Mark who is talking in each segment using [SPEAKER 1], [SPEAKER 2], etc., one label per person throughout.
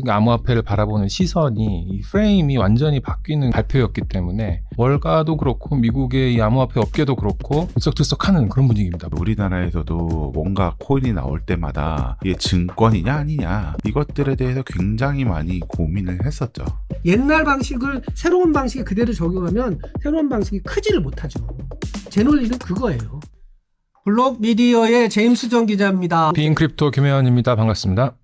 [SPEAKER 1] 암호화폐를 바라보는 시선이 이 프레임이 완전히 바뀌는 발표였기 때문에 월가도 그렇고 미국의 이 암호화폐 업계도 그렇고 들썩들썩하는 그런 분위기입니다.
[SPEAKER 2] 우리나라에서도 뭔가 코인이 나올 때마다 이게 증권이냐 아니냐 이것들에 대해서 굉장히 많이 고민을 했었죠.
[SPEAKER 3] 옛날 방식을 새로운 방식에 그대로 적용하면 새로운 방식이 크지를 못하죠. 제 논리는 그거예요. 블록 미디어의 제임스 정 기자입니다.
[SPEAKER 1] 비인크립토 김혜원입니다. 반갑습니다.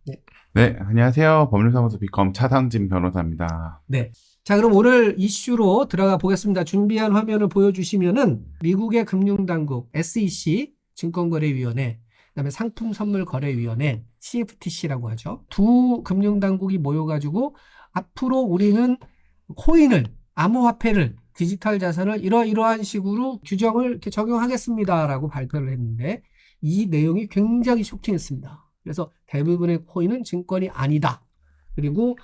[SPEAKER 2] 네, 안녕하세요. 법률사무소 비컴 차상진 변호사입니다.
[SPEAKER 3] 네. 자, 그럼 오늘 이슈로 들어가 보겠습니다. 준비한 화면을 보여주시면은 미국의 금융당국 SEC 증권거래위원회, 그다음에 상품선물거래위원회 CFTC라고 하죠. 두 금융당국이 모여가지고 앞으로 우리는 코인을, 암호화폐를, 디지털 자산을 이러이러한 식으로 규정을 이렇게 적용하겠습니다라고 발표를 했는데 이 내용이 굉장히 쇼킹했습니다. 그래서 대부분의 코인은 증권이 아니다. 그리고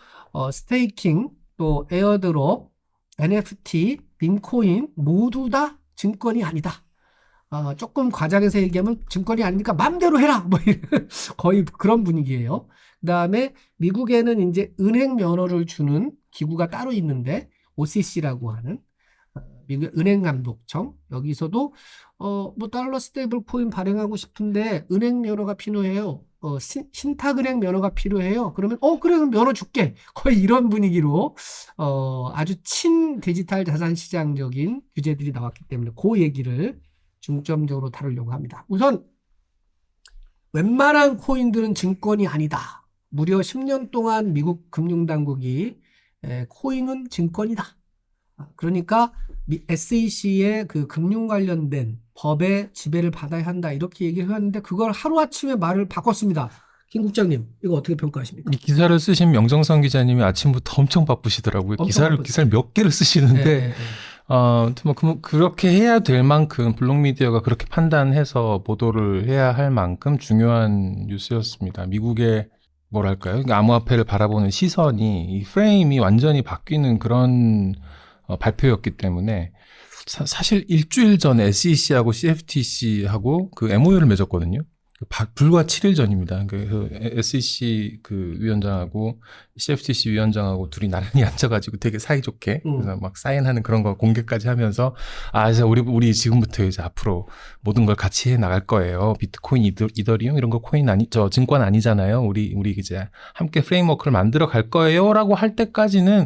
[SPEAKER 3] 스테이킹, 또 에어드롭, NFT, 밈코인 모두 다 증권이 아니다. 조금 과장해서 얘기하면 증권이 아니니까 마음대로 해라. 뭐 거의 그런 분위기예요. 그다음에 미국에는 이제 은행 면허를 주는 기구가 따로 있는데 OCC라고 하는 미국의 은행감독청, 여기서도 뭐 달러 스테이블 코인 발행하고 싶은데 은행 면허가 필요해요. 신탁은행 면허가 필요해요. 그러면 그래 그럼 면허 줄게. 거의 이런 분위기로 아주 친 디지털 자산 시장적인 규제들이 나왔기 때문에 그 얘기를 중점적으로 다루려고 합니다. 우선 웬만한 코인들은 증권이 아니다. 무려 10년 동안 미국 금융당국이 코인은 증권이다. 그러니까 SEC의 그 금융 관련된 법의 지배를 받아야 한다 이렇게 얘기를 했는데 그걸 하루아침에 말을 바꿨습니다. 김 국장님 이거 어떻게 평가하십니까?
[SPEAKER 1] 이 기사를 쓰신 명정성 기자님이 아침부터 엄청 바쁘시더라고요. 기사를 몇 개를 쓰시는데 뭐 그렇게 해야 될 만큼 블록미디어가 그렇게 판단해서 보도를 해야 할 만큼 중요한 뉴스였습니다. 미국의 뭐랄까요? 암호화폐를 바라보는 시선이 이 프레임이 완전히 바뀌는 그런 발표였기 때문에 사실 일주일 전에 SEC하고 CFTC하고 그 MOU를 맺었거든요. 불과 7일 전입니다. 그래서 SEC 그 위원장하고 CFTC 위원장하고 둘이 나란히 앉아가지고 되게 사이좋게 그래서 막 사인하는 그런 거 공개까지 하면서 그래서 우리 지금부터 이제 앞으로 모든 걸 같이 해 나갈 거예요. 비트코인, 이더리움 이런 거 증권 아니잖아요. 우리 이제 함께 프레임워크를 만들어 갈 거예요라고 할 때까지는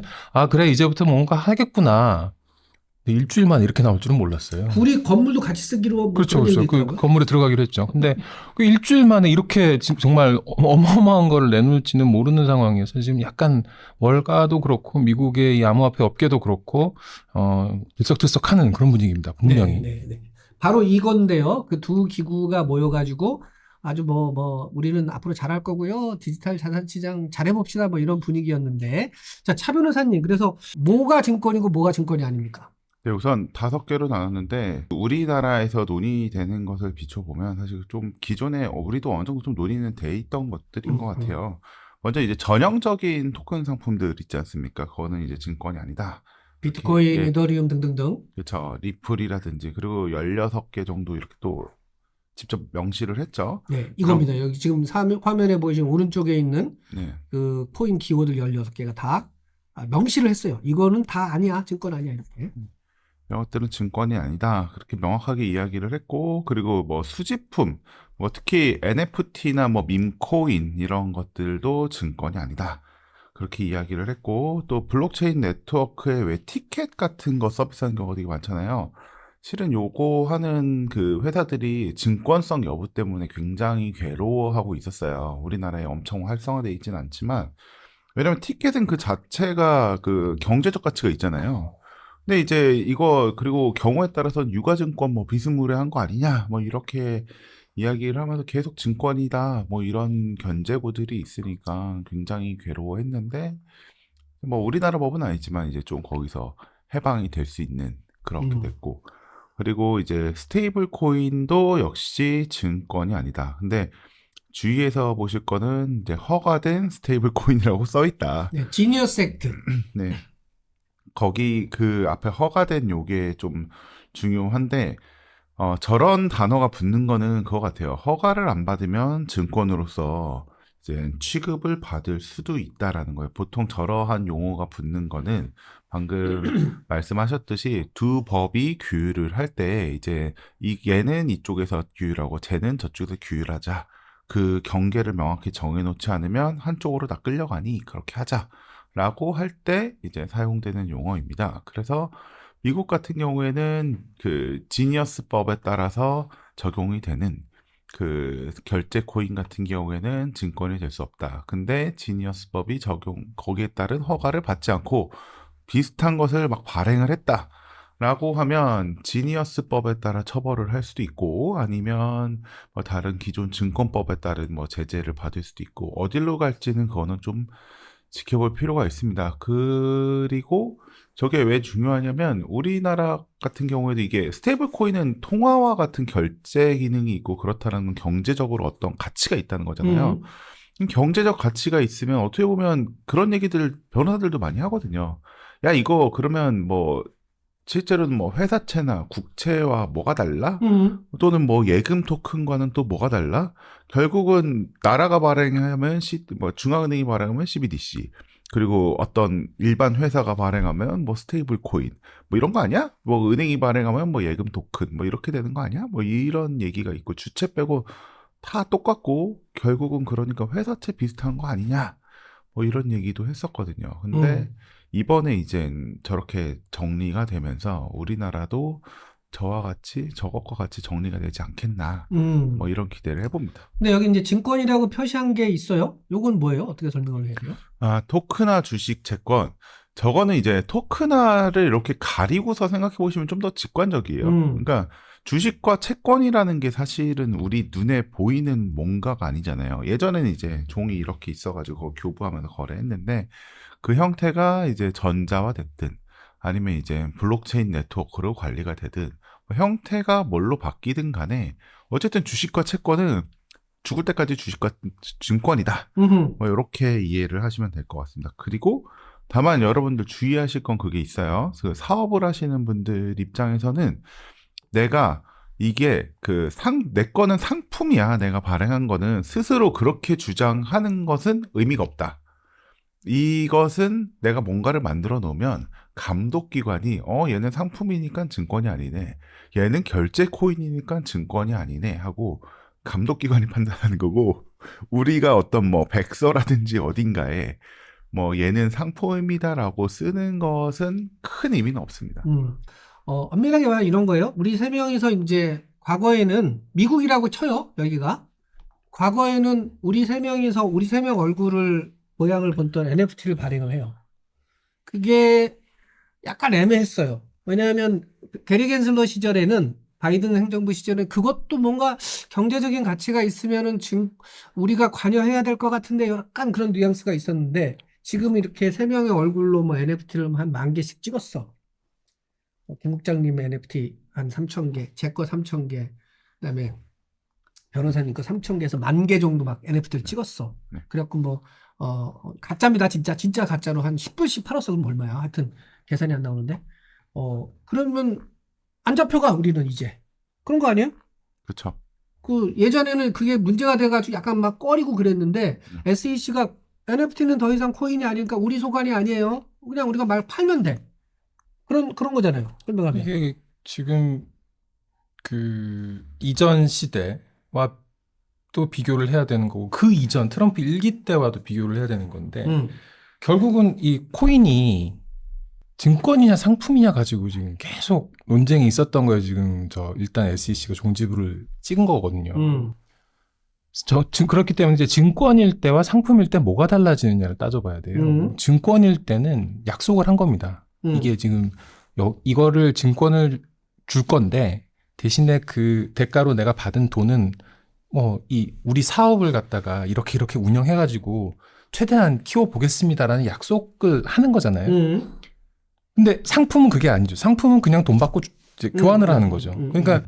[SPEAKER 1] 그래 이제부터 뭔가 하겠구나. 일주일 만에 이렇게 나올 줄은 몰랐어요.
[SPEAKER 3] 우리 건물도 같이 쓰기로
[SPEAKER 1] 그렇죠. 그 건물에 들어가기로 했죠. 근데 그 일주일 만에 이렇게 정말 어마어마한 걸 내놓을지는 모르는 상황이어서 지금 약간 월가도 그렇고 미국의 이 암호화폐 업계도 그렇고 들썩들썩하는 그런 분위기입니다. 분명히.
[SPEAKER 3] 네. 바로 이건데요. 그 두 기구가 모여가지고 아주 우리는 앞으로 잘할 거고요. 디지털 자산 시장 잘해봅시다. 뭐 이런 분위기였는데 자, 차 변호사님 그래서 뭐가 증권이고 뭐가 증권이 아닙니까?
[SPEAKER 2] 네, 우선 5개로 나눴는데 우리나라에서 논의되는 것을 비춰보면 사실 좀 기존에 우리도 어느 정도 좀 논의는 돼 있던 것들인 것 같아요. 먼저 이제 전형적인 토큰 상품들 있지 않습니까? 그거는 이제 증권이 아니다.
[SPEAKER 3] 비트코인, 이더리움 등등등.
[SPEAKER 2] 그렇죠. 리플이라든지 그리고 16개 정도 이렇게 또 직접 명시를 했죠.
[SPEAKER 3] 네, 이겁니다. 여기 지금 화면에 보이시는 오른쪽에 있는 그 코인 키워드 16개가 다 명시를 했어요. 이거는 다 아니야. 증권 아니야. 이렇게.
[SPEAKER 2] 이런 것들은 증권이 아니다. 그렇게 명확하게 이야기를 했고, 그리고 뭐 수집품, 뭐 특히 NFT나 뭐 밈코인 이런 것들도 증권이 아니다. 그렇게 이야기를 했고, 또 블록체인 네트워크에 왜 티켓 같은 거 서비스하는 경우가 되게 많잖아요. 실은 요거 하는 그 회사들이 증권성 여부 때문에 굉장히 괴로워하고 있었어요. 우리나라에 엄청 활성화되어 있지는 않지만, 왜냐면 티켓은 그 자체가 그 경제적 가치가 있잖아요. 근데 이제 이거 그리고 경우에 따라서 유가증권 뭐 비스무리한 거 아니냐 뭐 이렇게 이야기를 하면서 계속 증권이다 뭐 이런 견제구들이 있으니까 굉장히 괴로워했는데 뭐 우리나라 법은 아니지만 이제 좀 거기서 해방이 될 수 있는 그렇게 됐고 그리고 이제 스테이블 코인도 역시 증권이 아니다. 근데 주의해서 보실 거는 이제 허가된 스테이블 코인이라고 써 있다.
[SPEAKER 3] 네, 지니어스 액트.
[SPEAKER 2] 네. 거기 그 앞에 허가된 요게 좀 중요한데 저런 단어가 붙는 거는 그거 같아요. 허가를 안 받으면 증권으로서 이제 취급을 받을 수도 있다라는 거예요. 보통 저러한 용어가 붙는 거는 방금 말씀하셨듯이 두 법이 규율을 할 때 이제 얘는 이쪽에서 규율하고 쟤는 저쪽에서 규율하자. 그 경계를 명확히 정해놓지 않으면 한쪽으로 다 끌려가니 그렇게 하자라고 할 때 이제 사용되는 용어입니다. 그래서 미국 같은 경우에는 그 지니어스법에 따라서 적용이 되는 그 결제 코인 같은 경우에는 증권이 될 수 없다. 근데 지니어스법이 거기에 따른 허가를 받지 않고 비슷한 것을 막 발행을 했다. 라고 하면 지니어스법에 따라 처벌을 할 수도 있고 아니면 뭐 다른 기존 증권법에 따른 뭐 제재를 받을 수도 있고 어디로 갈지는 그거는 좀 지켜볼 필요가 있습니다. 그리고 저게 왜 중요하냐면 우리나라 같은 경우에도 이게 스테이블 코인은 통화와 같은 결제 기능이 있고 그렇다는 건 경제적으로 어떤 가치가 있다는 거잖아요. 경제적 가치가 있으면 어떻게 보면 그런 얘기들 변호사들도 많이 하거든요. 야 이거 그러면 뭐 실제로는 뭐 회사채나 국채와 뭐가 달라? 또는 뭐 예금 토큰과는 또 뭐가 달라? 결국은 나라가 발행하면 뭐 중앙은행이 발행하면 CBDC 그리고 어떤 일반 회사가 발행하면 뭐 스테이블 코인 뭐 이런 거 아니야? 뭐 은행이 발행하면 뭐 예금 토큰 뭐 이렇게 되는 거 아니야? 뭐 이런 얘기가 있고 주체 빼고 다 똑같고 결국은 그러니까 회사채 비슷한 거 아니냐? 뭐 이런 얘기도 했었거든요. 근데 이번에 이젠 저렇게 정리가 되면서 우리나라도 저것과 같이 정리가 되지 않겠나. 뭐 이런 기대를 해봅니다.
[SPEAKER 3] 근데 여기 이제 증권이라고 표시한 게 있어요. 요건 뭐예요? 어떻게 설명을 해야 돼요?
[SPEAKER 2] 토크나 주식, 채권. 저거는 이제 토크나를 이렇게 가리고서 생각해 보시면 좀 더 직관적이에요. 그러니까 주식과 채권이라는 게 사실은 우리 눈에 보이는 뭔가가 아니잖아요. 예전에는 이제 종이 이렇게 있어가지고 교부하면서 거래했는데 그 형태가 이제 전자화 됐든 아니면 이제 블록체인 네트워크로 관리가 되든 형태가 뭘로 바뀌든 간에 어쨌든 주식과 채권은 죽을 때까지 주식과 증권이다. 뭐 이렇게 이해를 하시면 될 것 같습니다. 그리고 다만 여러분들 주의하실 건 그게 있어요. 그 사업을 하시는 분들 입장에서는 내가 이게 내 거는 상품이야. 내가 발행한 거는 스스로 그렇게 주장하는 것은 의미가 없다. 이것은 내가 뭔가를 만들어 놓으면 감독기관이 얘는 상품이니까 증권이 아니네. 얘는 결제 코인이니까 증권이 아니네 하고 감독기관이 판단하는 거고 우리가 어떤 뭐 백서라든지 어딘가에 뭐 얘는 상품이다라고 쓰는 것은 큰 의미는 없습니다.
[SPEAKER 3] 엄밀하게 말하면 이런 거예요. 우리 세 명이서 이제 과거에는 미국이라고 쳐요. 여기가. 과거에는 우리 세 명이서 우리 세 명 얼굴을 모양을 본던 NFT를 발행을 해요. 그게 약간 애매했어요. 왜냐하면 게리 겐슬러 시절에는 바이든 행정부 시절에 그것도 뭔가 경제적인 가치가 있으면은 우리가 관여해야 될 것 같은데 약간 그런 뉘앙스가 있었는데 지금 이렇게 세 명의 얼굴로 뭐 NFT를 한 10,000개씩 찍었어. 김 국장님 NFT 한 3,000개, 제 거 3,000개, 그다음에 변호사님 거 3,000개에서 10,000개 정도 막 NFT를 찍었어.
[SPEAKER 2] 네.
[SPEAKER 3] 그래갖고 뭐 가짜입니다. 진짜 가짜로 한 10불씩 팔았어. 그럼 얼마야? 하여튼 계산이 안 나오는데. 그러면 안 잡혀가 우리는 이제. 그런 거 아니에요?
[SPEAKER 2] 그렇죠.
[SPEAKER 3] 예전에는 그게 문제가 돼가지고 약간 막 꺼리고 그랬는데 SEC가 NFT는 더 이상 코인이 아니니까 우리 소관이 아니에요. 그냥 우리가 말 팔면 돼. 그런 거잖아요. 설명하면.
[SPEAKER 1] 이게 지금 그 이전 시대와 또 비교를 해야 되는 거고 그 이전 트럼프 1기 때와도 비교를 해야 되는 건데 결국은 이 코인이 증권이냐 상품이냐 가지고 지금 계속 논쟁이 있었던 거예요. 지금 일단 SEC가 종지부를 찍은 거거든요. 그렇기 때문에 이제 증권일 때와 상품일 때 뭐가 달라지느냐를 따져봐야 돼요. 증권일 때는 약속을 한 겁니다. 이게 지금 이거를 증권을 줄 건데 대신에 그 대가로 내가 받은 돈은 우리 사업을 갖다가 이렇게 운영해가지고 최대한 키워보겠습니다라는 약속을 하는 거잖아요. 근데 상품은 그게 아니죠. 상품은 그냥 돈 받고 이제 교환을 하는 거죠. 그러니까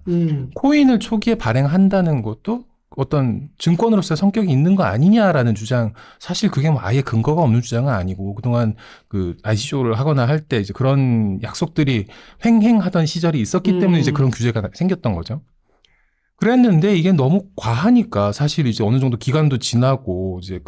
[SPEAKER 1] 코인을 초기에 발행한다는 것도 어떤 증권으로서의 성격이 있는 거 아니냐라는 주장, 사실 그게 뭐 아예 근거가 없는 주장은 아니고 그동안 그 ICO를 하거나 할 때 이제 그런 약속들이 횡행하던 시절이 있었기 때문에 이제 그런 규제가 생겼던 거죠. 그랬는데 이게 너무 과하니까 사실 이제 어느 정도 기간도 지나고 이제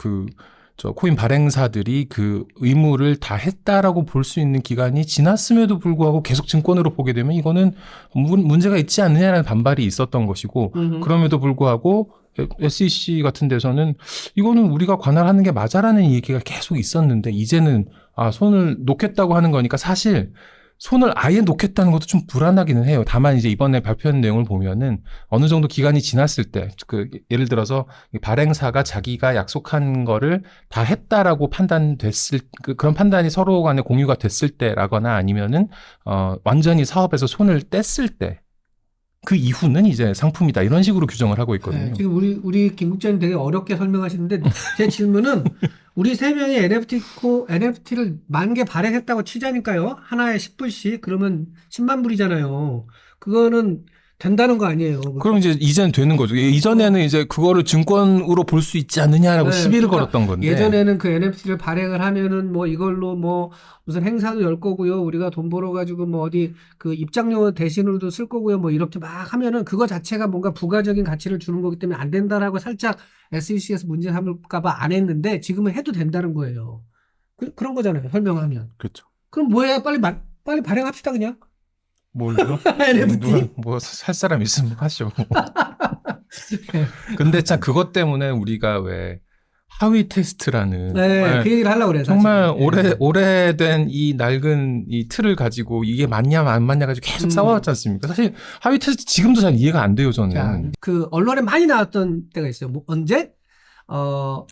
[SPEAKER 1] 저 코인 발행사들이 그 의무를 다 했다라고 볼 수 있는 기간이 지났음에도 불구하고 계속 증권으로 보게 되면 이거는 문제가 있지 않느냐라는 반발이 있었던 것이고 그럼에도 불구하고 SEC 같은 데서는 이거는 우리가 관할하는 게 맞아라는 얘기가 계속 있었는데 이제는 손을 놓겠다고 하는 거니까 사실 손을 아예 놓겠다는 것도 좀 불안하기는 해요. 다만 이제 이번에 발표한 내용을 보면은 어느 정도 기간이 지났을 때, 예를 들어서 발행사가 자기가 약속한 거를 다 했다라고 판단됐을, 그런 판단이 서로 간에 공유가 됐을 때라거나 아니면은, 완전히 사업에서 손을 뗐을 때, 그 이후는 이제 상품이다. 이런 식으로 규정을 하고 있거든요.
[SPEAKER 3] 네, 지금 우리 김 국장님 되게 어렵게 설명하시는데 제 질문은 우리 세 명이 NFT를 10,000개 발행했다고 치자니까요. 하나에 10불씩 그러면 10만 불이잖아요. 그거는 된다는 거 아니에요.
[SPEAKER 1] 그럼 이제는 되는 거죠. 이전에는 이제 그거를 증권으로 볼 수 있지 않느냐라고 시비를 걸었던 건데.
[SPEAKER 3] 예전에는 그 NFT를 발행을 하면은 뭐 이걸로 뭐 무슨 행사도 열 거고요. 우리가 돈 벌어가지고 뭐 어디 그 입장료 대신으로도 쓸 거고요. 뭐 이렇게 막 하면은 그거 자체가 뭔가 부가적인 가치를 주는 거기 때문에 안 된다라고 살짝 SEC에서 문제 삼을까봐 안 했는데 지금은 해도 된다는 거예요. 그런 거잖아요. 설명하면.
[SPEAKER 2] 그렇죠.
[SPEAKER 3] 그럼 뭐해? 빨리 발행합시다 그냥.
[SPEAKER 1] 뭘요?
[SPEAKER 3] NFT?
[SPEAKER 1] 뭐 살 사람 있으면 하죠. 근데 참 그것 때문에 우리가 왜 하위 테스트라는
[SPEAKER 3] 네, 그 얘기를 하려고 그래요.
[SPEAKER 1] 정말
[SPEAKER 3] 사실.
[SPEAKER 1] 오래된 이 낡은 이 틀을 가지고 이게 맞냐 안 맞냐 가지고 계속 싸워왔지 않습니까? 사실 하위 테스트 지금도 잘 이해가 안 돼요, 저는.
[SPEAKER 3] 자, 그 언론에 많이 나왔던 때가 있어요. 뭐 언제?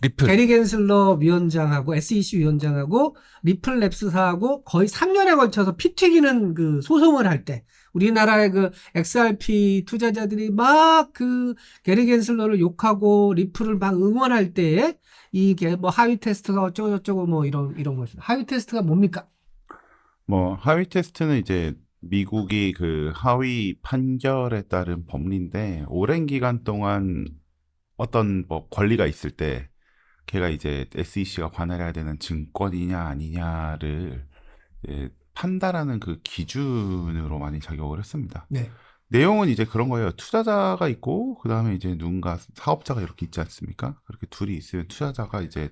[SPEAKER 1] 리플.
[SPEAKER 3] 게리 겐슬러 위원장하고 SEC 위원장하고 리플랩스사하고 거의 3년에 걸쳐서 피 튀기는 그 소송을 할 때 우리나라의 그 XRP 투자자들이 막 그 게리 겐슬러를 욕하고 리플을 막 응원할 때에 이게 뭐 하위 테스트가 어쩌고저쩌고 뭐 이런 거죠. 하위 테스트가 뭡니까?
[SPEAKER 2] 뭐 하위 테스트는 이제 미국이 그 하위 판결에 따른 법리인데 오랜 기간 동안 어떤 뭐 권리가 있을 때 걔가 이제 SEC가 관할해야 되는 증권이냐 아니냐를 판단하는 그 기준으로 많이 작용을 했습니다.
[SPEAKER 3] 네.
[SPEAKER 2] 내용은 이제 그런 거예요. 투자자가 있고 그다음에 이제 누군가 사업자가 이렇게 있지 않습니까? 그렇게 둘이 있으면 투자자가 이제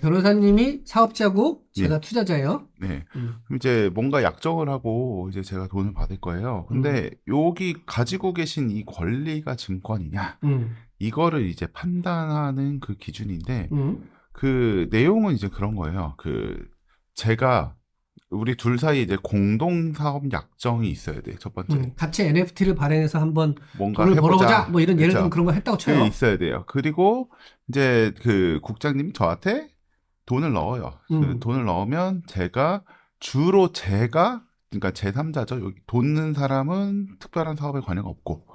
[SPEAKER 3] 변호사님이 사업자고 제가
[SPEAKER 2] 예.
[SPEAKER 3] 투자자예요.
[SPEAKER 2] 네. 그럼 이제 뭔가 약정을 하고 이제 제가 돈을 받을 거예요. 근데 여기 가지고 계신 이 권리가 증권이냐? 이거를 이제 판단하는 그 기준인데 그 내용은 이제 그런 거예요. 제가 우리 둘 사이에 이제 공동 사업 약정이 있어야 돼. 첫 번째.
[SPEAKER 3] 같이 NFT를 발행해서 한번
[SPEAKER 2] 뭔가
[SPEAKER 3] 돈을
[SPEAKER 2] 해보자.
[SPEAKER 3] 벌어보자. 뭐 이런 예를
[SPEAKER 2] 그쵸?
[SPEAKER 3] 들면 그런 거 했다고 쳐요.
[SPEAKER 2] 네, 있어야 돼요. 그리고 이제 그 국장님이 저한테 돈을 넣어요. 그 돈을 넣으면 주로 제가 그러니까 제3자죠. 여기 돈 넣는 사람은 특별한 사업에 관여가 없고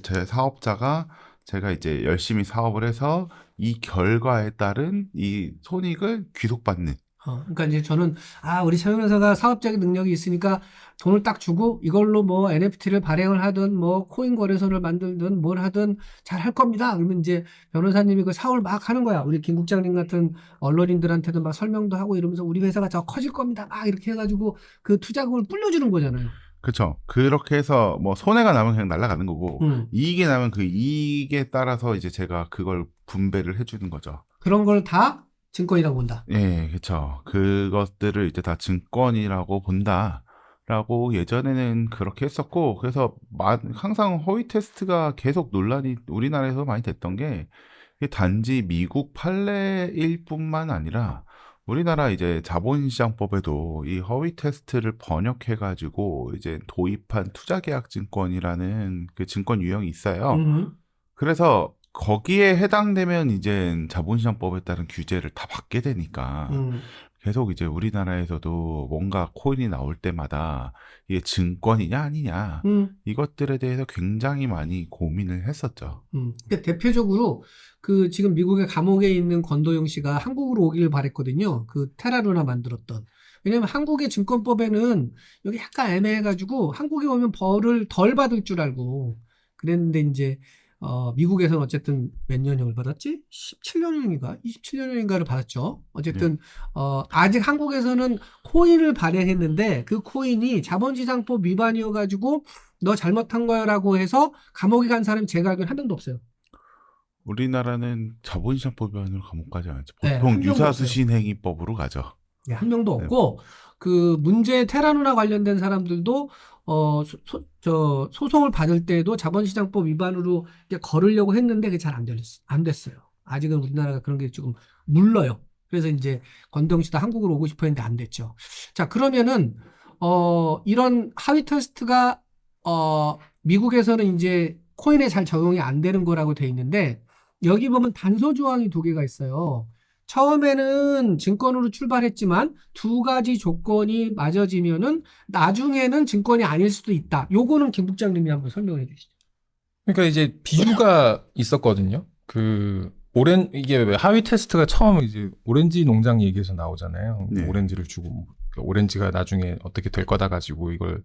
[SPEAKER 2] 제 사업자가 제가 이제 열심히 사업을 해서 이 결과에 따른 이 손익을 귀속받는.
[SPEAKER 3] 그러니까 이제 저는 우리 차 변호사가 사업적인 능력이 있으니까 돈을 딱 주고 이걸로 뭐 NFT를 발행을 하든 뭐 코인 거래소를 만들든 뭘 하든 잘 할 겁니다. 그러면 이제 변호사님이 그 사업을 막 하는 거야. 우리 김 국장님 같은 언론인들한테도 막 설명도 하고 이러면서 우리 회사가 더 커질 겁니다. 막 이렇게 해가지고 그 투자금을 불려주는 거잖아요.
[SPEAKER 2] 그렇죠. 그렇게 해서 뭐 손해가 나면 그냥 날아가는 거고 이익이 나면 그 이익에 따라서 이제 제가 그걸 분배를 해주는 거죠.
[SPEAKER 3] 그런 걸 다 증권이라고 본다.
[SPEAKER 2] 예, 그렇죠. 그것들을 이제 다 증권이라고 본다라고 예전에는 그렇게 했었고, 그래서 항상 허위 테스트가 계속 논란이 우리나라에서 많이 됐던 게 이게 단지 미국 판례일 뿐만 아니라 우리나라 이제 자본시장법에도 이 허위 테스트를 번역해가지고 이제 도입한 투자계약증권이라는 그 증권 유형이 있어요. 그래서 거기에 해당되면 이제 자본시장법에 따른 규제를 다 받게 되니까 계속 이제 우리나라에서도 뭔가 코인이 나올 때마다 이게 증권이냐 아니냐 이것들에 대해서 굉장히 많이 고민을 했었죠.
[SPEAKER 3] 그러니까 대표적으로 그 지금 미국의 감옥에 있는 권도영 씨가 한국으로 오기를 바랬거든요. 그 테라루나 만들었던. 왜냐면 한국의 증권법에는 여기 약간 애매해가지고 한국에 오면 벌을 덜 받을 줄 알고 그랬는데 이제 미국에서는 어쨌든 몇 년형을 받았지? 17년형인가? 27년형인가를 받았죠. 어쨌든, 아직 한국에서는 코인을 발행했는데 그 코인이 자본시장법 위반이어가지고 너 잘못한 거야라고 해서 감옥에 간 사람이 제가 알기로는 한 명도 없어요.
[SPEAKER 2] 우리나라는 자본시장법 위반으로 감옥 가지 않죠.
[SPEAKER 3] 네,
[SPEAKER 2] 보통
[SPEAKER 3] 한 명도
[SPEAKER 2] 유사수신행위법으로 가죠.
[SPEAKER 3] 네, 한 명도 없고 그 문제 테라노나 관련된 사람들도 소송을 받을 때도 자본시장법 위반으로 이제 걸으려고 했는데 그게 잘 안 됐어요. 아직은 우리나라가 그런 게 조금 물러요. 그래서 이제 권도영 씨도 한국으로 오고 싶어 했는데 안 됐죠. 자, 그러면은 이런 하위 테스트가 미국에서는 이제 코인에 잘 적용이 안 되는 거라고 돼 있는데 여기 보면 단서 조항이 2개가 있어요. 처음에는 증권으로 출발했지만 2가지 조건이 맞아지면은 나중에는 증권이 아닐 수도 있다. 요거는 김 국장님이 한번 설명해 주시죠.
[SPEAKER 1] 그러니까 이제 비유가 있었거든요. 이게 왜 하위 테스트가 처음 이제 오렌지 농장 얘기에서 나오잖아요.
[SPEAKER 2] 네.
[SPEAKER 1] 오렌지를 주고 오렌지가 나중에 어떻게 될 거다 가지고 이걸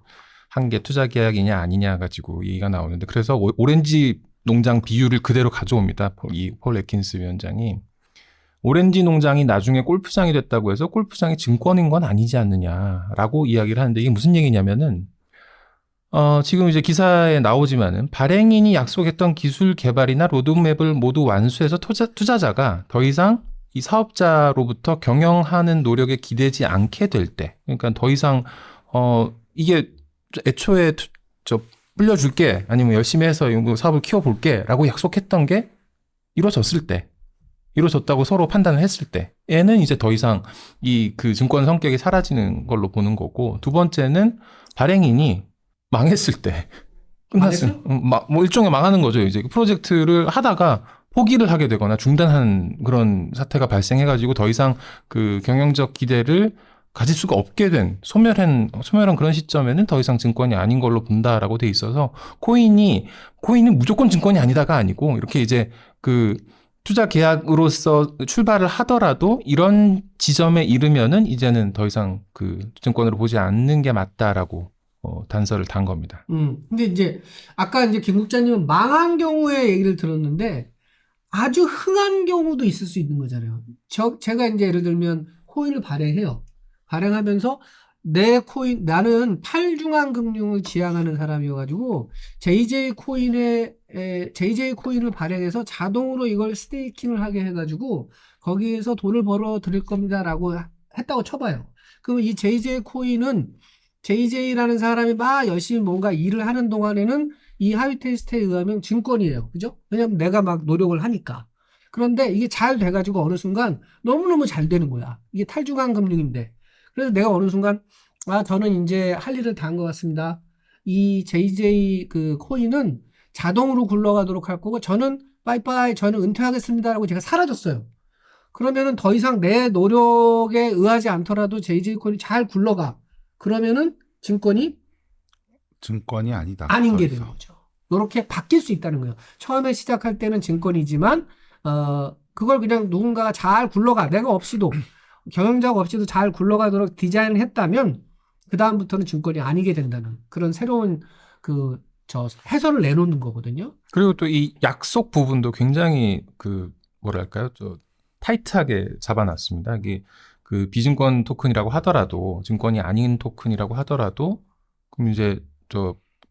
[SPEAKER 1] 한 게 투자 계약이냐 아니냐 가지고 얘기가 나오는데 그래서 오렌지 농장 비유를 그대로 가져옵니다. 이 폴 애킨스 위원장이 오렌지 농장이 나중에 골프장이 됐다고 해서 골프장이 증권인 건 아니지 않느냐라고 이야기를 하는데 이게 무슨 얘기냐면은 지금 이제 기사에 나오지만은 발행인이 약속했던 기술 개발이나 로드맵을 모두 완수해서 투자자가 더 이상 이 사업자로부터 경영하는 노력에 기대지 않게 될 때, 그러니까 더 이상 이게 애초에 불려줄게 아니면 열심히 해서 이 사업을 키워볼게라고 약속했던 게 이루어졌을 때, 이루어졌다고 서로 판단을 했을 때에는 이제 더 이상 그 증권 성격이 사라지는 걸로 보는 거고, 두 번째는 발행인이 망했을 때 끝났어요. 뭐 일종의 망하는 거죠. 이제 그 프로젝트를 하다가 포기를 하게 되거나 중단한 그런 사태가 발생해가지고 더 이상 그 경영적 기대를 가질 수가 없게 된 소멸한 그런 시점에는 더 이상 증권이 아닌 걸로 본다라고 돼 있어서 코인은 무조건 증권이 아니다가 아니고 이렇게 이제 그 투자 계약으로서 출발을 하더라도 이런 지점에 이르면은 이제는 더 이상 그 증권으로 보지 않는 게 맞다라고 단서를 단 겁니다.
[SPEAKER 3] 근데 이제 아까 이제 김 국장님은 망한 경우의 얘기를 들었는데 아주 흥한 경우도 있을 수 있는 거잖아요. 제가 이제 예를 들면 코인을 발행해요. 발행하면서 나는 탈중앙 금융을 지향하는 사람이어가지고 JJ 코인을 발행해서 자동으로 이걸 스테이킹을 하게 해가지고 거기에서 돈을 벌어 드릴 겁니다라고 했다고 쳐봐요. 그러면 이 JJ 코인은 JJ라는 사람이 막 열심히 뭔가 일을 하는 동안에는 이 하위 테스트에 의하면 증권이에요. 그죠? 왜냐면 내가 막 노력을 하니까. 그런데 이게 잘 돼가지고 어느 순간 너무너무 잘 되는 거야. 이게 탈중앙 금융인데. 그래서 내가 어느 순간 저는 이제 할 일을 다 한 것 같습니다. 이 JJ 그 코인은 자동으로 굴러가도록 할 거고 저는 빠이빠이 저는 은퇴하겠습니다라고 제가 사라졌어요. 그러면은 더 이상 내 노력에 의하지 않더라도 JJ 코인이 잘 굴러가. 그러면은 증권이
[SPEAKER 2] 아니다.
[SPEAKER 3] 아닌 게 되는 거죠. 이렇게 바뀔 수 있다는 거예요. 처음에 시작할 때는 증권이지만 그걸 그냥 누군가가 잘 굴러가 내가 없이도 경영자가 없이도 잘 굴러가도록 디자인을 했다면 그 다음부터는 증권이 아니게 된다는 그런 새로운 해설을 내놓는 거거든요.
[SPEAKER 1] 그리고 또 이 약속 부분도 굉장히 뭐랄까요, 타이트하게 잡아놨습니다. 이게 그 비증권 토큰이라고 하더라도 증권이 아닌 토큰이라고 하더라도 그럼 이제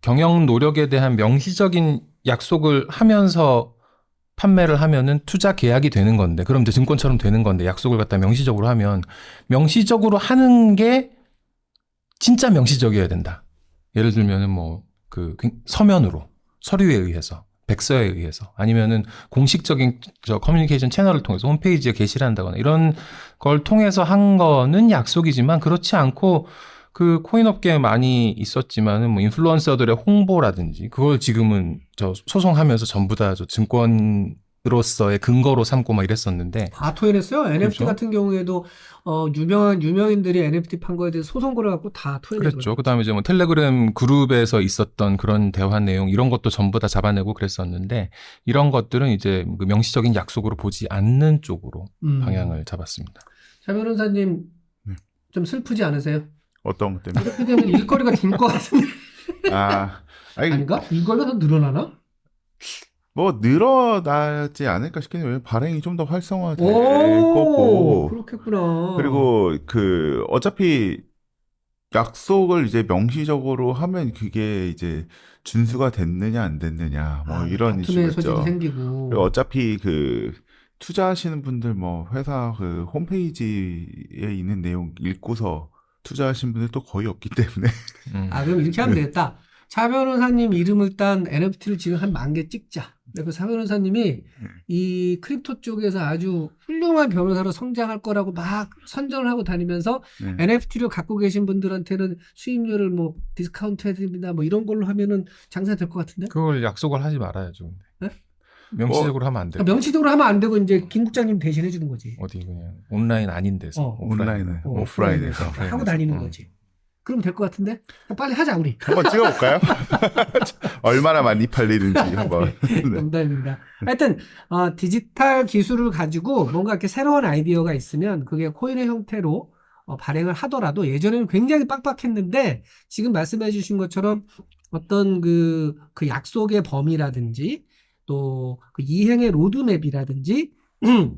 [SPEAKER 1] 경영 노력에 대한 명시적인 약속을 하면서 판매를 하면은 투자 계약이 되는 건데 그럼 이제 증권처럼 되는 건데 약속을 갖다 명시적으로 하면 명시적으로 하는 게 진짜 명시적이어야 된다. 예를 들면은 서면으로 서류에 의해서 백서에 의해서 아니면은 공식적인 커뮤니케이션 채널을 통해서 홈페이지에 게시를 한다거나 이런 걸 통해서 한 거는 약속이지만 그렇지 않고 그 코인 업계에 많이 있었지만은 인플루언서들의 홍보라든지 그걸 지금은 소송하면서 전부 다 증권으로서의 근거로 삼고 막 이랬었는데
[SPEAKER 3] 다 토해냈어요. NFT
[SPEAKER 1] 그렇죠?
[SPEAKER 3] 같은 경우에도 유명인들이 NFT 판 거에 대해서 소송 걸어갖고 다 토해냈어요.
[SPEAKER 1] 그랬죠. 그다음에 이제 텔레그램 그룹에서 있었던 그런 대화 내용 이런 것도 전부 다 잡아내고 그랬었는데 이런 것들은 이제 그 명시적인 약속으로 보지 않는 쪽으로 방향을 잡았습니다.
[SPEAKER 3] 자 변호사님 좀 슬프지 않으세요?
[SPEAKER 2] 어떤 것 때문에?
[SPEAKER 3] 이렇게 되면 일거리가 줄 것 같은데. 아닌가? 일거리가 더 늘어나나?
[SPEAKER 2] 늘어나지 않을까 싶긴 해요. 발행이 좀 더 활성화될
[SPEAKER 3] 오,
[SPEAKER 2] 거고.
[SPEAKER 3] 그렇겠구나.
[SPEAKER 2] 그리고 어차피 약속을 이제 명시적으로 하면 그게 이제 준수가 됐느냐 안 됐느냐 뭐 이런
[SPEAKER 3] 다툼의
[SPEAKER 2] 이슈가
[SPEAKER 3] 소지도
[SPEAKER 2] 있죠.
[SPEAKER 3] 생기고.
[SPEAKER 2] 그리고 어차피 그 투자하시는 분들 뭐 회사 그 홈페이지에 있는 내용 읽고서 투자하신 분들 또 거의 없기 때문에
[SPEAKER 3] 그럼 이렇게 하면 되겠다. 차 변호사님 이름을 딴 NFT를 지금 한 10,000개 찍자. 그리고 차 변호사님이 이 크립토 쪽에서 아주 훌륭한 변호사로 성장할 거라고 막 선전을 하고 다니면서
[SPEAKER 2] 네.
[SPEAKER 3] NFT를 갖고 계신 분들한테는 수익률을 뭐 디스카운트 해드립니다. 뭐 이런 걸로 하면은 장사 될 것 같은데?
[SPEAKER 1] 그걸 약속을 하지 말아야죠.
[SPEAKER 3] 네?
[SPEAKER 1] 명시적으로 하면 안 돼요.
[SPEAKER 3] 명시적으로 하면 안 되고 이제 김 국장님 대신 해주는 거지.
[SPEAKER 1] 어디 그냥 온라인 아닌 데서
[SPEAKER 2] 온라인에 오프라인에서
[SPEAKER 3] 하고 다니는 거지. 그럼 될 것 같은데? 빨리 하자 우리.
[SPEAKER 2] 한번 찍어볼까요? 얼마나 많이 팔리는지 한번. 네.
[SPEAKER 3] 농담입니다. 하여튼 디지털 기술을 가지고 뭔가 이렇게 새로운 아이디어가 있으면 그게 코인의 형태로 발행을 하더라도 예전에는 굉장히 빡빡했는데 지금 말씀해 주신 것처럼 어떤 그 약속의 범위라든지 또 그 이행의 로드맵이라든지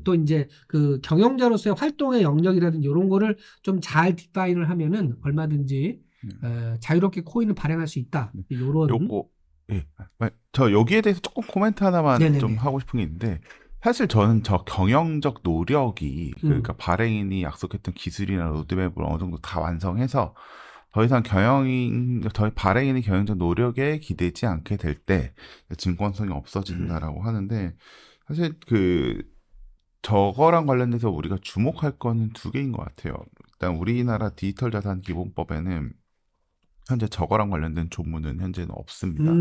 [SPEAKER 3] 또 이제 그 경영자로서의 활동의 영역이라든지 이런 거를 좀 잘 디파인을 하면은 얼마든지 자유롭게 코인을 발행할 수 있다. 이런
[SPEAKER 2] 요거 예. 저 여기에 대해서 조금 코멘트 하나만
[SPEAKER 3] 네네네.
[SPEAKER 2] 좀 하고 싶은 게 있는데 사실 저는 저 경영적 노력이 그러니까 발행인이 약속했던 기술이나 로드맵을 어느 정도 다 완성해서 더 이상 발행인의 경영적 노력에 기대지 않게 될 때 증권성이 없어진다라고 하는데 사실 저거랑 관련돼서 우리가 주목할 거는 두 개인 것 같아요. 일단 우리나라 디지털 자산 기본법에는 현재 저거랑 관련된 조문은 현재는 없습니다.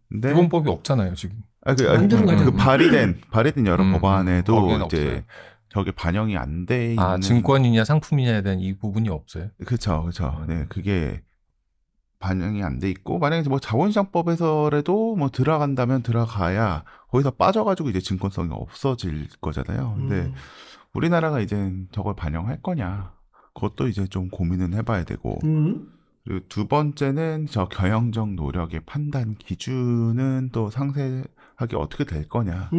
[SPEAKER 2] 근데
[SPEAKER 1] 기본법이 없잖아요 지금.
[SPEAKER 3] 만드는 거죠.
[SPEAKER 2] 발의된 여러 법안에도
[SPEAKER 1] 거기에는
[SPEAKER 2] 이제
[SPEAKER 1] 없어요.
[SPEAKER 2] 저게 반영이 안 돼 있는.
[SPEAKER 1] 증권이냐 상품이냐에 대한 이 부분이 없어요.
[SPEAKER 2] 그렇죠. 네, 그게 반영이 안 돼 있고 만약에 뭐 자본시장법에서라도 뭐 들어간다면 들어가야 거기서 빠져가지고 이제 증권성이 없어질 거잖아요. 근데 우리나라가 이제 저걸 반영할 거냐 그것도 이제 좀 고민은 해봐야 되고 그리고 두 번째는 저 경영적 노력의 판단 기준은 또 상세하게 어떻게 될 거냐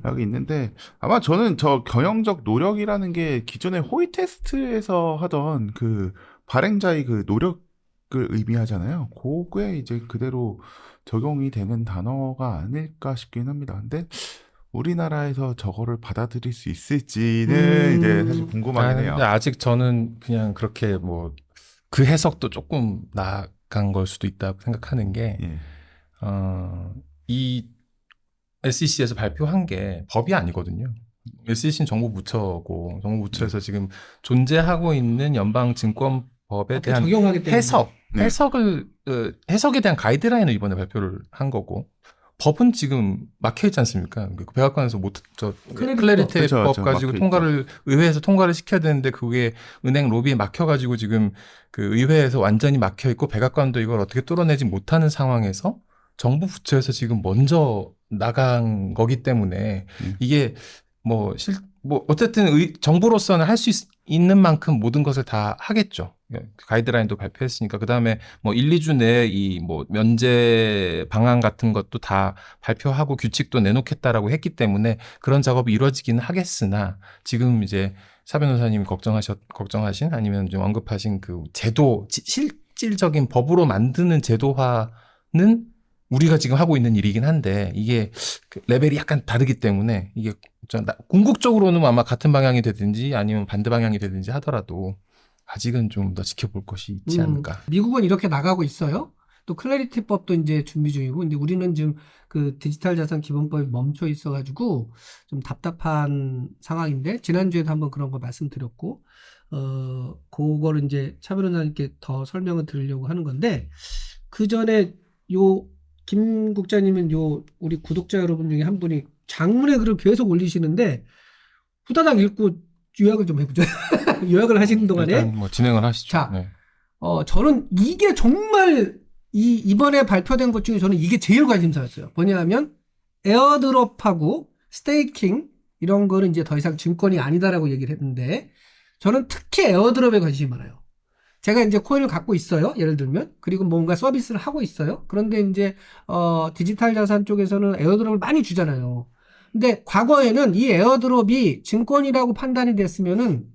[SPEAKER 2] 여기 있는데 아마 저는 저 경영적 노력이라는 게 기존에 호의 테스트에서 하던 그 발행자의 그 노력을 의미하잖아요. 그게 이제 그대로 적용이 되는 단어가 아닐까 싶긴 합니다. 근데 우리나라에서 저거를 받아들일 수 있을지는 이제 사실 궁금하긴 해요.
[SPEAKER 1] 근데 아직 저는 그냥 그렇게 뭐 그 해석도 조금 나간 걸 수도 있다고 생각하는 게,
[SPEAKER 2] 예.
[SPEAKER 1] 이 SEC에서 발표한 게 법이 아니거든요. SEC는 정부부처고, 정부부처에서 지금 존재하고 있는 연방증권법에 대한
[SPEAKER 3] 적용하기 때문에.
[SPEAKER 1] 해석에 대한 가이드라인을 이번에 발표를 한 거고, 법은 지금 막혀 있지 않습니까? 백악관에서 클래리티법 가지고 의회에서 통과를 시켜야 되는데 그게 은행 로비에 막혀가지고 지금 그 의회에서 완전히 막혀 있고 백악관도 이걸 어떻게 뚫어내지 못하는 상황에서 정부 부처에서 지금 먼저 나간 거기 때문에 이게 뭐 어쨌든 정부로서는 할 수 있는 만큼 모든 것을 다 하겠죠. 가이드라인도 발표했으니까 그다음에 뭐 1, 2주 내에 이 뭐 면제 방안 같은 것도 다 발표하고 규칙도 내놓겠다라고 했기 때문에 그런 작업이 이루어지기는 하겠으나 지금 이제 사 변호사님이 걱정하신 아니면 좀 언급하신 그 제도 실질적인 법으로 만드는 제도화는 우리가 지금 하고 있는 일이긴 한데 이게 레벨이 약간 다르기 때문에 이게 궁극적으로는 아마 같은 방향이 되든지 아니면 반대 방향이 되든지 하더라도 아직은 좀 더 지켜볼 것이 있지 않을까.
[SPEAKER 3] 미국은 이렇게 나가고 있어요. 또 클래리티법도 이제 준비 중이고, 근데 우리는 지금 그 디지털 자산 기본법이 멈춰 있어가지고 좀 답답한 상황인데 지난주에도 한번 그런 거 말씀드렸고, 그거를 이제 차 변호사님께 더 설명을 드리려고 하는 건데 그 전에 김 국장님은 우리 구독자 여러분 중에 한 분이 장문의 글을 계속 올리시는데 후다닥 읽고 요약을 좀 해보죠. 요약을 하시는 동안에
[SPEAKER 1] 일단 뭐 진행을 하시죠.
[SPEAKER 3] 자,
[SPEAKER 1] 네.
[SPEAKER 3] 저는 이게 정말 이번에 발표된 것 중에 저는 이게 제일 관심사였어요. 뭐냐면 에어드롭하고 스테이킹 이런 거는 이제 더 이상 증권이 아니다라고 얘기를 했는데 저는 특히 에어드롭에 관심이 많아요. 제가 이제 코인을 갖고 있어요. 예를 들면. 그리고 뭔가 서비스를 하고 있어요. 그런데 이제 디지털 자산 쪽에서는 에어드롭을 많이 주잖아요. 근데 과거에는 이 에어드롭이 증권이라고 판단이 됐으면은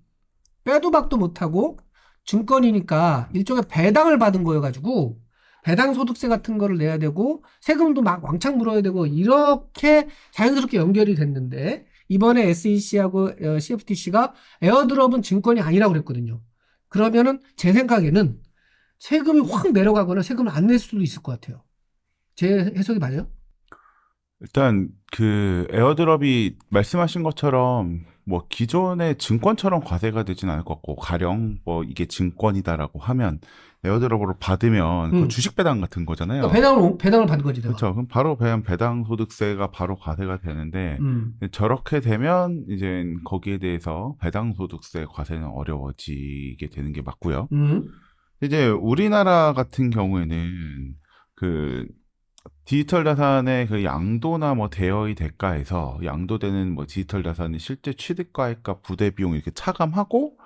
[SPEAKER 3] 빼도 박도 못하고 증권이니까 일종의 배당을 받은 거여가지고 배당 소득세 같은 거를 내야 되고 세금도 막 왕창 물어야 되고 이렇게 자연스럽게 연결이 됐는데 이번에 SEC하고 CFTC가 에어드롭은 증권이 아니라고 그랬거든요. 그러면은 제 생각에는 세금이 확 내려가거나 세금을 안 낼 수도 있을 것 같아요. 제 해석이 맞아요?
[SPEAKER 2] 일단 그 에어드롭이 말씀하신 것처럼 뭐 기존의 증권처럼 과세가 되진 않을 것 같고, 가령 뭐 이게 증권이다라고 하면 에어드롭으로 받으면 그 주식 배당 같은 거잖아요.
[SPEAKER 3] 그러니까 배당을 받은 거지. 내가.
[SPEAKER 2] 그렇죠. 그럼 바로 배당 소득세가 바로 과세가 되는데 저렇게 되면 이제 거기에 대해서 배당 소득세 과세는 어려워지게 되는 게 맞고요. 이제 우리나라 같은 경우에는 그 디지털 자산의 그 양도나 뭐 대여의 대가에서 양도되는 뭐 디지털 자산의 실제 취득가액과 부대 비용 이렇게 차감하고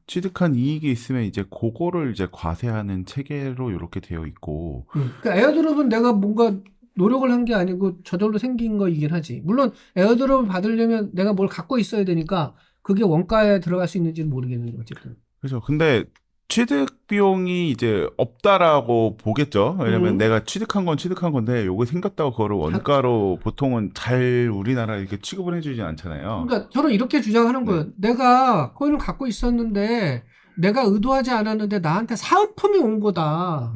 [SPEAKER 2] 취득한 이익이 있으면 이제 그거를 이제 과세하는 체계로 이렇게 되어 있고.
[SPEAKER 3] 그러니까 에어드롭은 내가 뭔가 노력을 한 게 아니고 저절로 생긴 거이긴 하지. 물론 에어드롭을 받으려면 내가 뭘 갖고 있어야 되니까 그게 원가에 들어갈 수 있는지는 모르겠는데 어쨌든.
[SPEAKER 2] 그렇죠. 근데 취득 비용이 이제 없다라고 보겠죠. 왜냐면 내가 취득한 건 취득한 건데 요게 생겼다고 그거를 원가로 보통은 잘 우리나라 이렇게 취급을 해주지 않잖아요.
[SPEAKER 3] 그러니까 저는 이렇게 주장하는 거예요. 내가 코인을 갖고 있었는데 내가 의도하지 않았는데 나한테 사은품이 온 거다.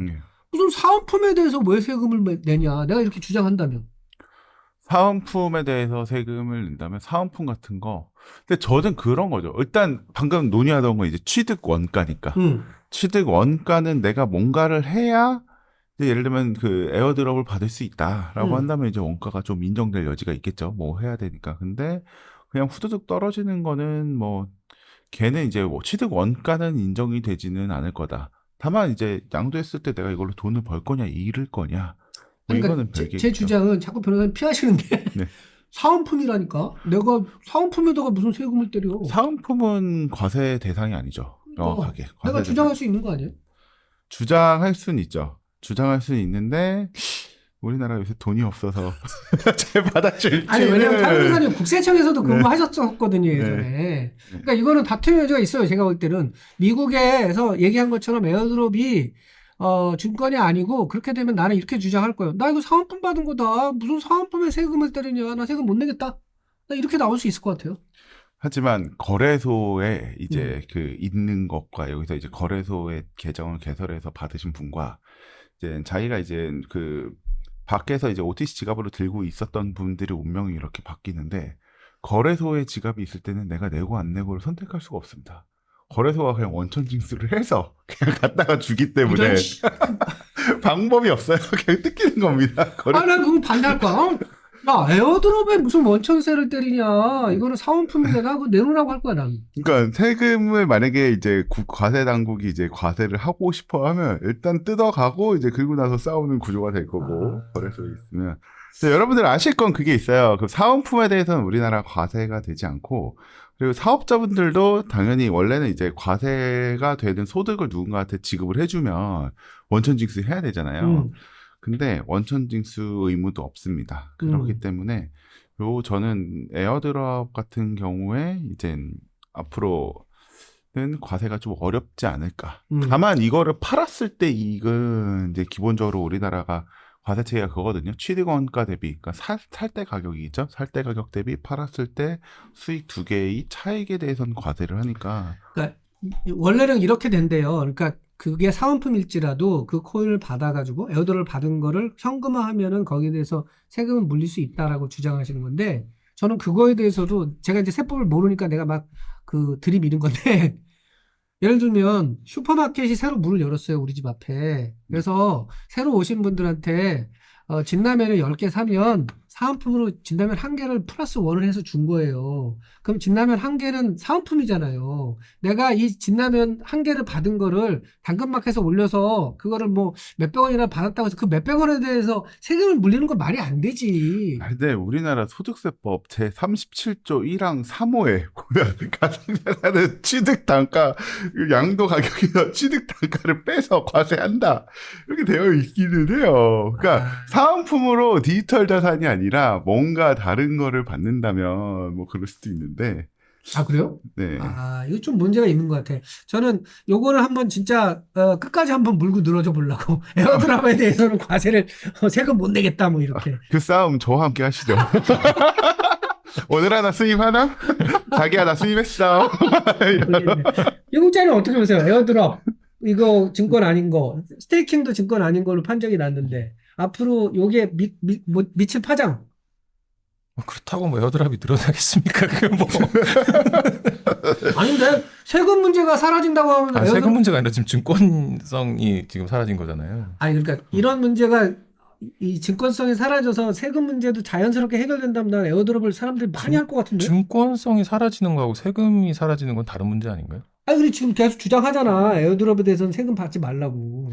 [SPEAKER 3] 무슨 사은품에 대해서 왜 세금을 내냐. 내가 이렇게 주장한다면.
[SPEAKER 2] 사은품에 대해서 세금을 낸다면 사은품 같은 거. 근데 저는 그런 거죠. 일단 방금 논의하던 건 이제 취득 원가니까. 취득 원가는 내가 뭔가를 해야 이제 예를 들면 그 에어드롭을 받을 수 있다라고 한다면 이제 원가가 좀 인정될 여지가 있겠죠. 뭐 해야 되니까. 근데 그냥 후두둑 떨어지는 거는 뭐 걔는 이제 뭐 취득 원가는 인정이 되지는 않을 거다. 다만 이제 양도했을 때 내가 이걸로 돈을 벌 거냐 잃을 거냐.
[SPEAKER 3] 그러니까
[SPEAKER 2] 이거는 별개겠죠.
[SPEAKER 3] 제 주장은 자꾸 변호사님 피하시는데
[SPEAKER 2] 네.
[SPEAKER 3] 사은품이라니까 내가 사은품에다가 무슨 세금을 때려.
[SPEAKER 2] 사은품은 과세 대상이 아니죠. 명확하게.
[SPEAKER 3] 내가 주장할 수 있는 거 아니에요?
[SPEAKER 2] 주장할 수는 있죠. 주장할 수는 있는데 우리나라 요새 돈이 없어서 잘 받아줄지.
[SPEAKER 3] 아니 왜냐면 타 변호사님 국세청에서도 근무하셨었거든요 예전에. 그러니까 이거는 다툼의 여지가 있어요. 제가 볼 때는 미국에서 얘기한 것처럼 에어드롭이 증권이 아니고 그렇게 되면 나는 이렇게 주장할 거예요. 나 이거 사은품 받은 거다. 무슨 사은품에 세금을 때리냐. 나 세금 못 내겠다. 나 이렇게 나올 수 있을 것 같아요.
[SPEAKER 2] 하지만 거래소에 이제 그 있는 것과 여기서 이제 거래소의 계정을 개설해서 받으신 분과 이제 자기가 이제 그 밖에서 이제 OTC 지갑으로 들고 있었던 분들의 운명이 이렇게 바뀌는데, 거래소에 지갑이 있을 때는 내가 내고 안 내고를 선택할 수가 없습니다. 거래소가 그냥 원천 징수를 해서 그냥 갖다가 주기 때문에 방법이 없어요. 그냥 뜯기는 겁니다.
[SPEAKER 3] 난 그거 반대할 거야. 야, 에어드롭에 무슨 원천세를 때리냐. 이거는 사은품인데 나 그거 내놓으라고 할 거야, 난.
[SPEAKER 2] 그러니까 세금을 만약에 이제 과세 당국이 이제 과세를 하고 싶어 하면 일단 뜯어가고 이제 그리고 나서 싸우는 구조가 될 거고, 거래소에 있으면. 여러분들 아실 건 그게 있어요. 그 사은품에 대해서는 우리나라 과세가 되지 않고, 그리고 사업자분들도 당연히 원래는 이제 과세가 되는 소득을 누군가한테 지급을 해주면 원천징수 해야 되잖아요. 근데 원천징수 의무도 없습니다. 그렇기 때문에 저는 에어드롭 같은 경우에 이제 앞으로는 과세가 좀 어렵지 않을까. 다만 이거를 팔았을 때 이익은 이제 기본적으로 우리나라가 과세 체계가 그거거든요. 취득 원가 대비, 그러니까 살 때 가격이죠. 살 때 가격 대비 팔았을 때 수익 두 개의 차익에 대해서는 과세를 하니까.
[SPEAKER 3] 그러니까 원래는 이렇게 된대요. 그러니까 그게 사은품일지라도 그 코인을 받아가지고 에어드롭을 받은 거를 현금화하면은 거기에 대해서 세금을 물릴 수 있다라고 주장하시는 건데, 저는 그거에 대해서도 제가 이제 세법을 모르니까 내가 막 그 들이미는 건데, 예를 들면 슈퍼마켓이 새로 문을 열었어요, 우리 집 앞에. 그래서 새로 오신 분들한테 진라면을 10개 사면 사은품으로 진라면 1개를 플러스 1을 해서 준 거예요. 그럼 진라면 1개는 사은품이잖아요. 내가 이 진라면 1개를 받은 거를 당근마켓에서 올려서 그거를 뭐 몇백 원이나 받았다고 해서 그 몇백 원에 대해서 세금을 물리는 건 말이 안 되지.
[SPEAKER 2] 근데 우리나라 소득세법 제37조 1항 3호에 보면 가상자산은 취득 단가, 양도 가격에서 취득 단가를 빼서 과세한다. 이렇게 되어 있기는 해요. 그러니까 사은품으로 디지털 자산이 아니라 뭔가 다른 거를 받는다면 뭐 그럴 수도 있는데,
[SPEAKER 3] 아, 그래요?
[SPEAKER 2] 네.
[SPEAKER 3] 아, 이거 좀 문제가 있는 것 같아. 저는 요거를 한번 진짜 끝까지 한번 물고 늘어져 보려고 에어드랍에 대해서는 과세를 세금 못 내겠다 뭐 이렇게.
[SPEAKER 2] 그 싸움 저와 함께 하시죠. 오늘 하나 수입하나? 자기야 나 수입했어.
[SPEAKER 3] 영국자는 어떻게 보세요? 에어드랍 이거 증권 아닌 거, 스테이킹도 증권 아닌 걸로 판정이 났는데 앞으로 요게 미칠 파장.
[SPEAKER 1] 그렇다고 뭐 에어드랍이 늘어나겠습니까? 그게 뭐.
[SPEAKER 3] 아닌데 세금 문제가 사라진다고 하면
[SPEAKER 1] 아, 세금 문제가 아니라 지금 증권성이 지금 사라진 거잖아요.
[SPEAKER 3] 아니 그러니까 이런 문제가 이 증권성이 사라져서 세금 문제도 자연스럽게 해결된다면 난 에어드랍을 사람들이 많이 할 것 같은데.
[SPEAKER 1] 증권성이 사라지는 거하고 세금이 사라지는 건 다른 문제 아닌가요?
[SPEAKER 3] 아니 우리 지금 계속 주장하잖아. 에어드랍에 대해서는 세금 받지 말라고.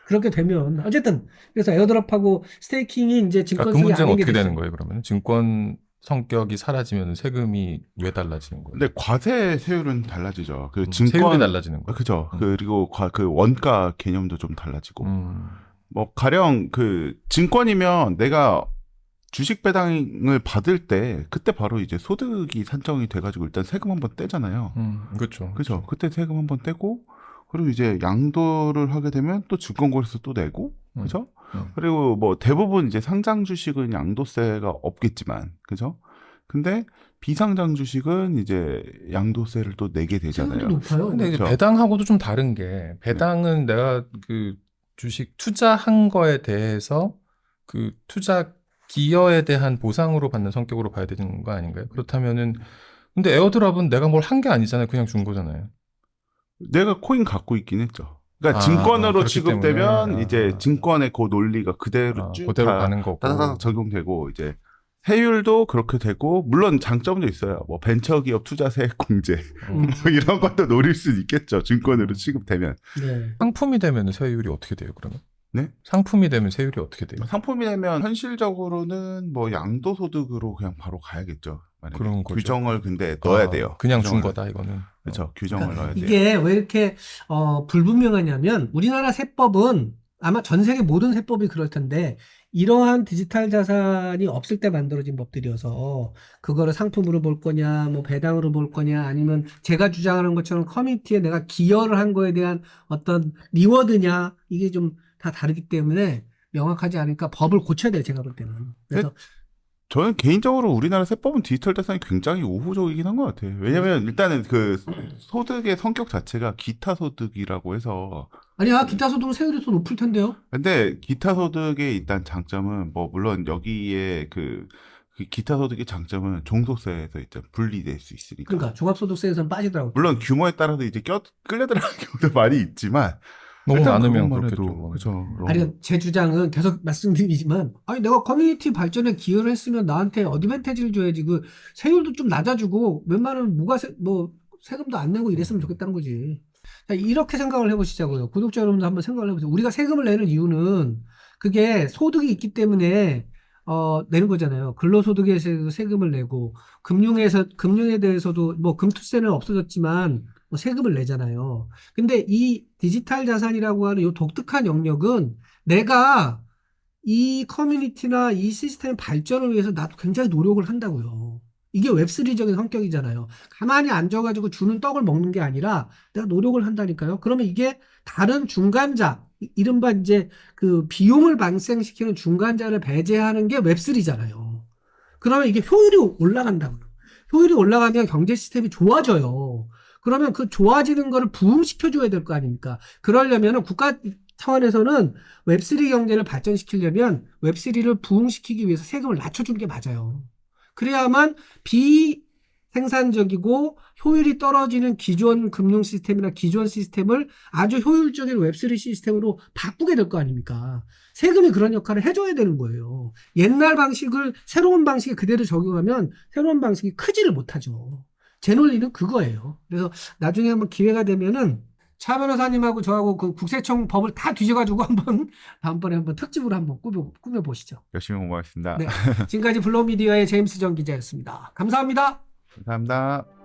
[SPEAKER 3] 그렇게 되면 어쨌든 그래서 에어드랍하고 스테이킹이 이제
[SPEAKER 1] 그
[SPEAKER 3] 증권성이
[SPEAKER 1] 문제는
[SPEAKER 3] 아닌 게
[SPEAKER 1] 어떻게
[SPEAKER 3] 됐어요.
[SPEAKER 1] 되는 거예요? 그러면 증권 성격이 사라지면 세금이 왜 달라지는 거예요?
[SPEAKER 2] 근데 과세 세율은 달라지죠. 그
[SPEAKER 1] 세율이
[SPEAKER 2] 증권
[SPEAKER 1] 달라지는 거예요?
[SPEAKER 2] 그죠. 그리고 그 원가 개념도 좀 달라지고.
[SPEAKER 1] 음.
[SPEAKER 2] 뭐 가령 그 증권이면 내가 주식 배당을 받을 때 그때 바로 이제 소득이 산정이 돼가지고 일단 세금 한번 떼잖아요.
[SPEAKER 1] 그렇죠.
[SPEAKER 2] 그죠. 그때 세금 한번 떼고 그리고 이제 양도를 하게 되면 또 증권거래소 또 내고 그죠. 그리고 뭐 대부분 이제 상장 주식은 양도세가 없겠지만 그죠. 근데 비상장 주식은 이제 양도세를 또 내게 되잖아요.
[SPEAKER 3] 세금도 높아요.
[SPEAKER 1] 근데 이제
[SPEAKER 2] 그렇죠.
[SPEAKER 1] 배당하고도 좀 다른 게 배당은 내가 그 주식 투자한 거에 대해서 그 투자 기여에 대한 보상으로 받는 성격으로 봐야 되는 거 아닌가요? 그렇다면은 근데 에어드랍은 내가 뭘 한 게 아니잖아요. 그냥 준 거잖아요.
[SPEAKER 2] 내가 코인 갖고 있긴 했죠. 그러니까
[SPEAKER 1] 아,
[SPEAKER 2] 증권으로
[SPEAKER 1] 그렇기
[SPEAKER 2] 취급되면
[SPEAKER 1] 때문에.
[SPEAKER 2] 이제 증권의 그 논리가 그대로 쭉
[SPEAKER 1] 그대로
[SPEAKER 2] 다
[SPEAKER 1] 가는 거고.
[SPEAKER 2] 따다닥 적용되고 이제 세율도 그렇게 되고 물론 장점도 있어요. 뭐 벤처기업 투자세 공제 뭐 이런 것도 노릴 수 있겠죠. 증권으로 취급되면.
[SPEAKER 3] 네.
[SPEAKER 1] 상품이 되면 세율이 어떻게 돼요? 그러면?
[SPEAKER 2] 네?
[SPEAKER 1] 상품이 되면 세율이 어떻게 돼요?
[SPEAKER 2] 상품이 되면 현실적으로는 뭐 양도소득으로 그냥 바로 가야겠죠. 만약에
[SPEAKER 1] 그런 거죠.
[SPEAKER 2] 규정을 근데 넣어야 돼요.
[SPEAKER 1] 그냥 준
[SPEAKER 2] 규정을.
[SPEAKER 1] 거다 이거는.
[SPEAKER 2] 그렇죠. 규정을 넣어야 돼요.
[SPEAKER 3] 이게 왜 이렇게 불분명하냐면 우리나라 세법은 아마 전 세계 모든 세법이 그럴 텐데 이러한 디지털 자산이 없을 때 만들어진 법들이어서 그거를 상품으로 볼 거냐 뭐 배당으로 볼 거냐 아니면 제가 주장하는 것처럼 커뮤니티에 내가 기여를 한 거에 대한 어떤 리워드냐 이게 좀 다 다르기 때문에 명확하지 않으니까 법을 고쳐야 돼요. 제가 볼 때는. 그래서
[SPEAKER 2] 저는 개인적으로 우리나라 세법은 디지털 자산이 굉장히 우호적이긴 한 것 같아요. 왜냐면 일단은 그 소득의 성격 자체가 기타 소득이라고 해서
[SPEAKER 3] 아니야 기타 소득은 세율이 더 높을 텐데요.
[SPEAKER 2] 근데 기타 소득의 일단 장점은 뭐 물론 여기에 그 기타 소득의 장점은 종소세에서 일단 분리될 수 있으니까.
[SPEAKER 3] 그러니까 종합소득세에서는 빠지더라고요.
[SPEAKER 2] 물론 규모에 따라서 이제 끌려 들어가는 경우도 많이 있지만
[SPEAKER 1] 너무
[SPEAKER 2] 일단
[SPEAKER 1] 많으면
[SPEAKER 2] 그것만
[SPEAKER 1] 그렇겠죠.
[SPEAKER 2] 해도, 그죠.
[SPEAKER 3] 아니 제 주장은 계속 말씀드리지만 아니 내가 커뮤니티 발전에 기여를 했으면 나한테 어드밴티지를 줘야지 그 세율도 좀 낮아주고 웬만하면 뭐 세금도 안 내고 이랬으면 좋겠다는 거지. 자, 이렇게 생각을 해보시자고요. 구독자 여러분도 한번 생각을 해보세요. 우리가 세금을 내는 이유는 그게 소득이 있기 때문에 내는 거잖아요. 근로소득에서도 세금을 내고 금융에 대해서도 뭐 금투세는 없어졌지만 뭐 세금을 내잖아요. 근데 이 디지털 자산이라고 하는 이 독특한 영역은 내가 이 커뮤니티나 이 시스템 발전을 위해서 나도 굉장히 노력을 한다고요. 이게 웹3적인 성격이잖아요. 가만히 앉아가지고 주는 떡을 먹는 게 아니라 내가 노력을 한다니까요. 그러면 이게 다른 중간자, 이른바 이제 그 비용을 발생시키는 중간자를 배제하는 게 웹3잖아요. 그러면 이게 효율이 올라간다고요. 효율이 올라가면 경제 시스템이 좋아져요. 그러면 그 좋아지는 거를 부흥시켜줘야 될 거 아닙니까? 그러려면 국가 차원에서는 웹3 경제를 발전시키려면 웹3를 부흥시키기 위해서 세금을 낮춰주는 게 맞아요. 그래야만 비생산적이고 효율이 떨어지는 기존 금융 시스템이나 기존 시스템을 아주 효율적인 웹3 시스템으로 바꾸게 될 거 아닙니까? 세금이 그런 역할을 해줘야 되는 거예요. 옛날 방식을 새로운 방식에 그대로 적용하면 새로운 방식이 크지를 못하죠. 제 논리는 그거예요. 그래서 나중에 한번 기회가 되면은 차 변호사님하고 저하고 그 국세청 법을 다 뒤져가지고 다음번에 한번 특집으로 한번 꾸며보시죠.
[SPEAKER 2] 열심히 공부하겠습니다.
[SPEAKER 3] 네. 지금까지 블록미디어의 제임스 정 기자였습니다. 감사합니다.
[SPEAKER 2] 감사합니다.